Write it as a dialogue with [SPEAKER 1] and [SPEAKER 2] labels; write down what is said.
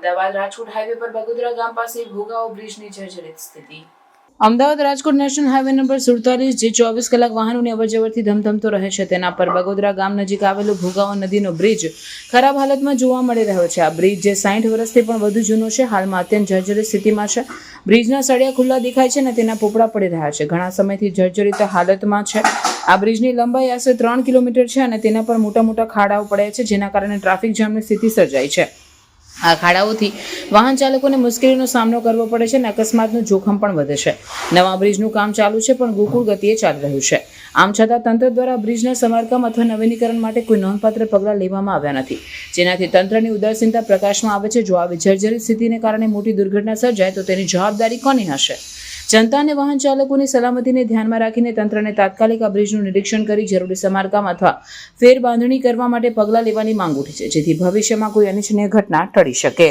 [SPEAKER 1] Ahmedabad Rajkot highway પર બગોદરા ગામ પાસે ભોગાવો બ્રિજની જર્જરિત સ્થિતિ. Ahmedabad Rajkot national highway number 47 જે 24 કલાક વાહનોની અવરજવરથી ધમધમતો રહે છે તેના પર બગોદરા ગામ નજીક આવેલો ભોગાવો નદીનો બ્રિજ ખરાબ હાલતમાં જોવા મળી રહ્યો છે. આ બ્રિજ જે 60 વર્ષથી પણ વધુ જૂનો છે હાલમાં અત્યંત જર્જરિત સ્થિતિમાં છે. બ્રિજના સળિયા ખુલ્લા દેખાય છે અને તેના પોપડા પડી રહ્યા છે. ઘણા સમયથી જર્જરિત હાલતમાં છે. આ બ્રિજની લંબાઈ આશરે 3 કિલોમીટર છે અને તેના પર મોટા મોટા ખાડાઓ પડ્યા છે જેના કારણે ટ્રાફિક જામની સ્થિતિ સર્જાય છે. આ ખાડાઓથી વાહન ચાલકોને મુશ્કેલીનો સામનો કરવો પડે છે અને અકસ્માતનું જોખમ પણ વધે છે. નવા બ્રિજનું કામ ચાલુ છે પણ ગોકુળ ગતિએ ચાલી રહ્યું છે. આમ છતાં તંત્ર દ્વારા બ્રિજના સમારકામ અથવા નવીનીકરણ માટે કોઈ નોંધપાત્ર પગલાં લેવામાં આવ્યા નથી, જેનાથી તંત્રની ઉદાસીનતા પ્રકાશમાં આવે છે. જો આવી જર્જરિત સ્થિતિને કારણે મોટી દુર્ઘટના સર્જાય તો તેની જવાબદારી કોની હશે? જનતા અને વાહન ચાલકોની સલામતીને ધ્યાનમાં રાખીને તંત્રને તાત્કાલિક આ બ્રિજનું નિરીક્ષણ કરી જરૂરી સમારકામ અથવા ફેરબાંધણી કરવા માટે પગલાં લેવાની માંગ ઉઠી છે, જેથી ભવિષ્યમાં કોઈ અનિચ્છનીય ઘટના ટળી શકે.